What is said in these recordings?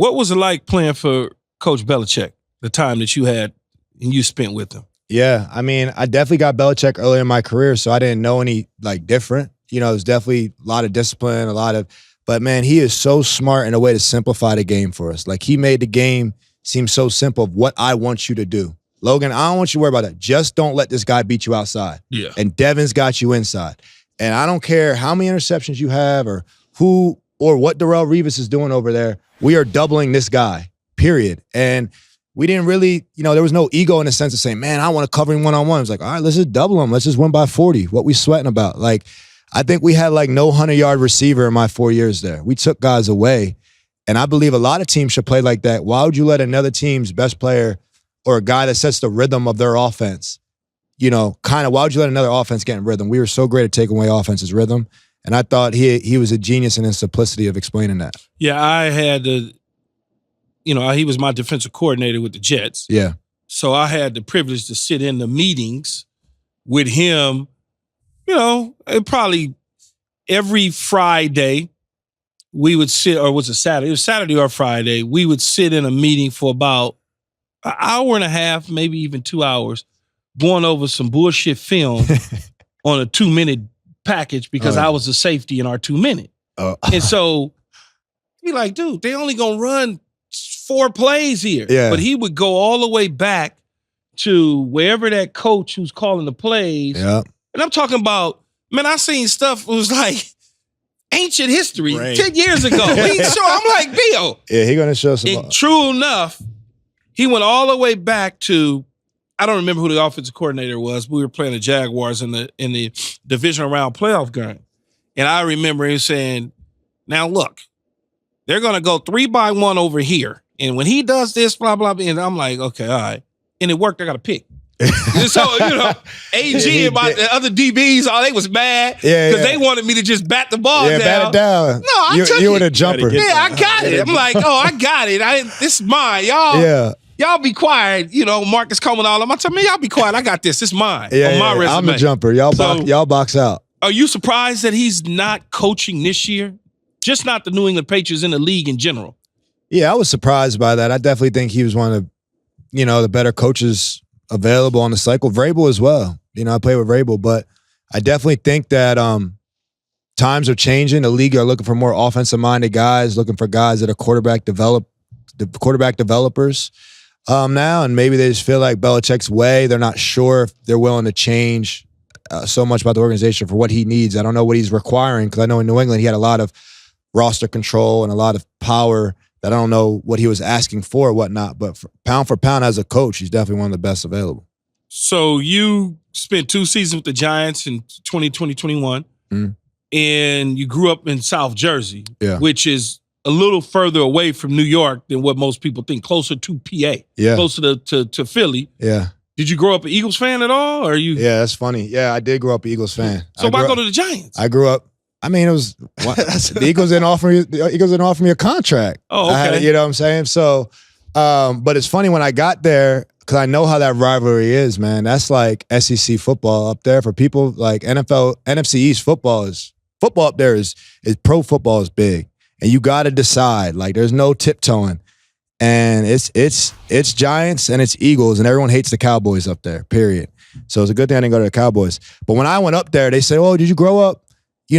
What was it like playing for Coach Belichick, the time that you had and you spent with him? Yeah, I mean, I definitely got Belichick early in my career, so I didn't know any different. There's definitely a lot of discipline, but man, he is so smart in a way to simplify the game for us. Like, he made the game seem so simple of what I want you to do. Logan, I don't want you to worry about that. Just don't let this guy beat you outside. Yeah. And Devin's got you inside. And I don't care how many interceptions you have or who or what Darrelle Revis is doing over there. We are doubling this guy, period. And we didn't really, there was no ego in the sense of saying, man, I want to cover him one-on-one. It was like, all right, let's just double him. Let's just win by 40. What we sweating about? Like, I think we had no 100-yard receiver in my 4 years there. We took guys away. And I believe a lot of teams should play like that. Why would you let another team's best player or a guy that sets the rhythm of their offense, why would you let another offense get in rhythm? We were so great at taking away offense's rhythm. And I thought he was a genius in his simplicity of explaining that. Yeah, I had he was my defensive coordinator with the Jets. Yeah. So I had the privilege to sit in the meetings with him, probably every Friday we would sit, or was it Saturday? It was Saturday or Friday. We would sit in a meeting for about an hour and a half, maybe even 2 hours, going over some bullshit film on a 2-minute package because I was the safety in our 2-minute. And so be like, dude, they only gonna run 4 plays here. Yeah. But he would go all the way back to wherever that coach who's calling the plays. Yeah. And I'm talking about, man, I seen stuff that was like ancient history 10 years ago. I'm like, Bill. Yeah, he gonna show some. And true enough, he went all the way back to, I don't remember who the offensive coordinator was. But we were playing the Jaguars in the divisional round playoff game. And I remember him saying, now look, they're going to go 3-by-1 over here. And when he does this, blah, blah, blah. And I'm like, okay, all right. And it worked. I got a pick. So, AG and my the other DBs, they was mad because they wanted me to just bat the ball down. Bat it down. No, I took it. You were the jumper. Yeah, I got it. I'm like, I got it. This is mine. Y'all be quiet. Marcus Coleman, all of them. I tell me, y'all be quiet. I got this. It's mine. On my resume. I'm the jumper. Y'all box out. Are you surprised that he's not coaching this year? Just not the New England Patriots, in the league in general. Yeah, I was surprised by that. I definitely think he was one of, the better coaches available on the cycle. Vrabel as well. I play with Vrabel, but I definitely think that times are changing. The league are looking for more offensive-minded guys, looking for guys that are quarterback developers now, and maybe they just feel like Belichick's way. They're not sure if they're willing to change so much about the organization for what he needs. I don't know what he's requiring, because I know in New England he had a lot of roster control and a lot of power that I don't know what he was asking for or whatnot. But for pound as a coach, he's definitely one of the best available. So you spent 2 seasons with the Giants in 2020-21, and you grew up in South Jersey, which is a little further away from New York than what most people think, closer to PA, closer to Philly. Yeah. Did you grow up an Eagles fan at all? Or you? Yeah, that's funny. Yeah, I did grow up an Eagles fan. So why go to the Giants? I grew up. I mean, it was the Eagles didn't offer me a contract. Oh, okay. You know what I'm saying? So, but it's funny when I got there, because I know how that rivalry is, man. That's like SEC football up there for people. Like NFC East football up there is pro football is big, and you got to decide. Like, there's no tiptoeing, and it's Giants and it's Eagles, and everyone hates the Cowboys up there. Period. So it's a good thing I didn't go to the Cowboys. But when I went up there, they said, "Oh, did you grow up? I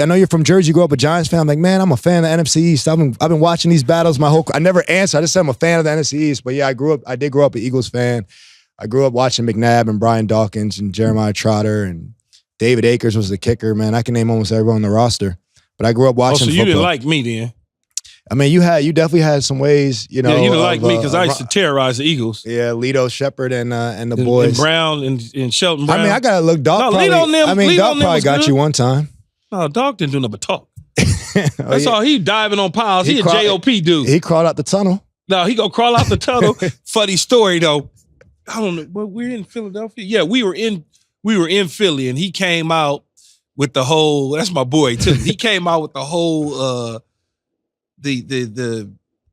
know you're from Jersey, you grew up a Giants fan." I'm like, man, I'm a fan of the NFC East. I've been watching these battles I never answered. I just said I'm a fan of the NFC East. But yeah, I did grow up an Eagles fan. I grew up watching McNabb and Brian Dawkins and Jeremiah Trotter, and David Akers was the kicker, man. I can name almost everyone on the roster. But I grew up watching football. So you didn't like me then? I mean, you definitely had some ways, Yeah, you didn't like me because I used to terrorize the Eagles. Yeah, Lito Shepard and the boys. And Brown and Shelton Brown. I mean, I got to look. Dog probably got you one time. No, Dog didn't do nothing but talk. That's all. He diving on piles. He a JOP dude. He crawled out the tunnel. No, he gonna crawl out the tunnel. Funny story though. I don't know, but we're in Philadelphia. Yeah, we were in Philly, and he came out with the whole. That's my boy too. He came out with the whole the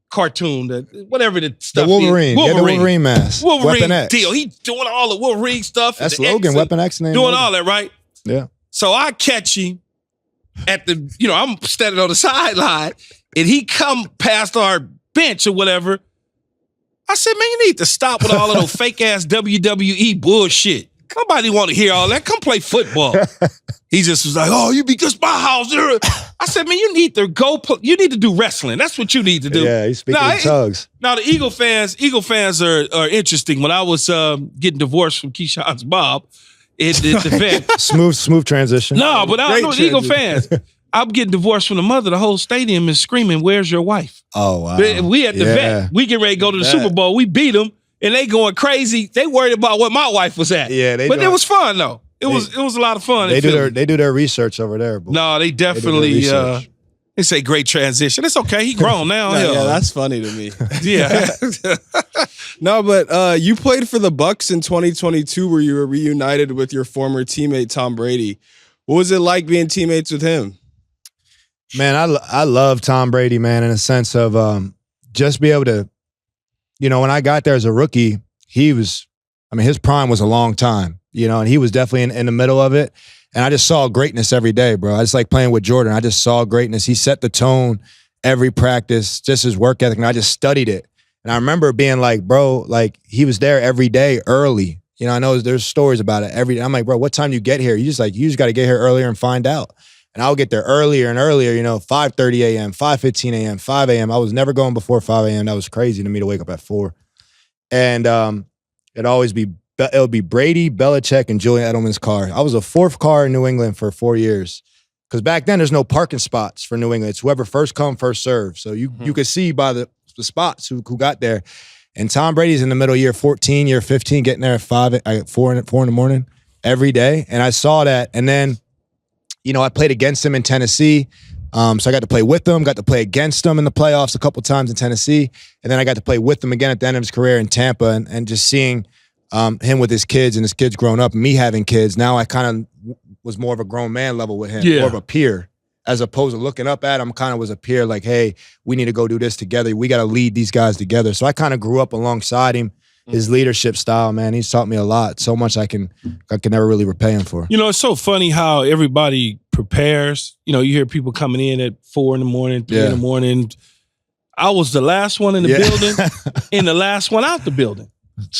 cartoon, whatever the stuff. The Wolverine. Is. Yeah, the Wolverine mask. Wolverine Weapon X. deal. He doing all the Wolverine stuff. That's Logan. Weapon X name. Doing Logan. all that, right? Yeah. So I catch him at I'm standing on the sideline, and he come past our bench or whatever. I said, man, you need to stop with all of those fake ass WWE bullshit. Nobody want to hear all that. Come play football. He just was like, oh, you be just my house. I said, man, you need to go. You need to do wrestling. That's what you need to do. Yeah, he's speaking in tongues. Now the Eagle fans are interesting. When I was getting divorced from Keyshaw's Bob, smooth transition. No, but I know the Eagle fans. I'm getting divorced from the mother. The whole stadium is screaming, "Where's your wife?" Oh wow. We at the vet. We get ready to go to the Super Bowl. We beat them. And they going crazy. They worried about what my wife was at. Yeah, but it was fun though. It was a lot of fun. They do their research over there. Boy. No, they definitely. They say great transition. It's okay. He grown now. Yeah, that's funny to me. Yeah. No, but you played for the Bucs in 2022, where you were reunited with your former teammate Tom Brady. What was it like being teammates with him? Man, I love Tom Brady, man, in a sense of just be able to. You know, when I got there as a rookie, his prime was a long time, you know, and he was definitely in the middle of it. And I just saw greatness every day, bro. I just like playing with Jordan. I just saw greatness. He set the tone every practice, just his work ethic, and I just studied it. And I remember being like, bro, like he was there every day early. You know, I know there's stories about it every day. I'm like, bro, what time do you get here? You just got to get here earlier and find out. And I'll get there earlier and earlier, you know, 5:30 a.m., 5:15 a.m., 5 a.m. I was never going before 5 a.m. That was crazy to me to wake up at 4. And it'll be Brady, Belichick, and Julian Edelman's car. I was a 4th car in New England for 4 years. Because back then, there's no parking spots for New England. It's whoever first come, first serve. So you could see by the spots who got there. And Tom Brady's in the middle, year 14, year 15, getting there at 4 in the morning every day. And I saw that. And then, you know, I played against him in Tennessee. So I got to play with him, got to play against him in the playoffs a couple times in Tennessee. And then I got to play with him again at the end of his career in Tampa. And just seeing him with his kids and his kids growing up, me having kids, now I kind of was more of a grown man level with him, more of a peer. As opposed to looking up at him, kind of was a peer like, hey, we need to go do this together. We got to lead these guys together. So I kind of grew up alongside him. His leadership style, man, he's taught me a lot. So much I can never really repay him for. You know, it's so funny how everybody prepares. You know, you hear people coming in at 4 in the morning, 3 in the morning. I was the last one in the building and the last one out the building.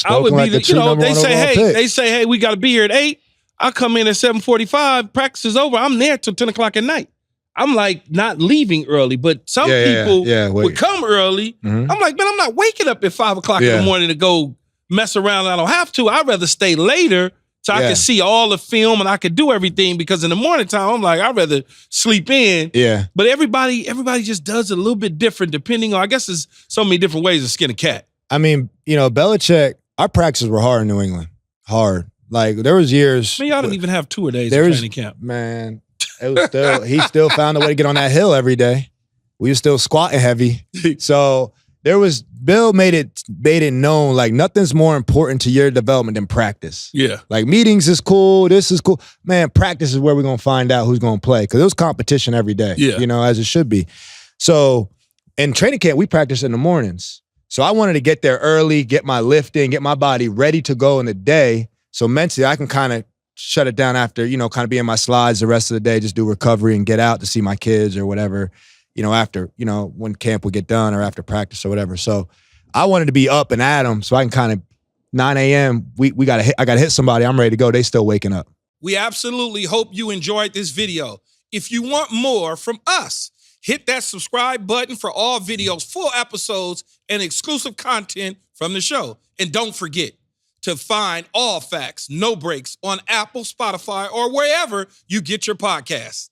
I would be they say, hey, we got to be here at 8. I come in at 7:45, practice is over. I'm there till 10 o'clock at night. I'm like not leaving early, but some people would come early. I'm like, man, I'm not waking up at 5 o'clock in the morning to go mess around. I don't have to. I'd rather stay later so I can see all the film and I could do everything, because in the morning time, I'm like, I'd rather sleep in. Yeah. But everybody just does it a little bit different depending on, I guess there's so many different ways to skin a cat. I mean, you know, Belichick, our practices were hard in New England. Hard. Like there was years. Man, y'all didn't even have 2 days of training camp. Man. It was still, he still found a way to get on that hill every day. We were still squatting heavy. So Bill made it known, like nothing's more important to your development than practice. Yeah. Like meetings is cool, this is cool. Man, practice is where we're going to find out who's going to play. Because it was competition every day, you know, as it should be. So in training camp, we practice in the mornings. So I wanted to get there early, get my lift in, get my body ready to go in the day. So mentally, I can kind of shut it down after, you know, kind of be in my slides the rest of the day, just do recovery and get out to see my kids or whatever, you know, after, you know, when camp would get done or after practice or whatever. So I wanted to be up and at them so I can kind of 9 a.m. I got to hit somebody. I'm ready to go. They still waking up. We absolutely hope you enjoyed this video. If you want more from us, hit that subscribe button for all videos, full episodes, and exclusive content from the show. And don't forget to find All Facts, No Breaks on Apple, Spotify, or wherever you get your podcasts.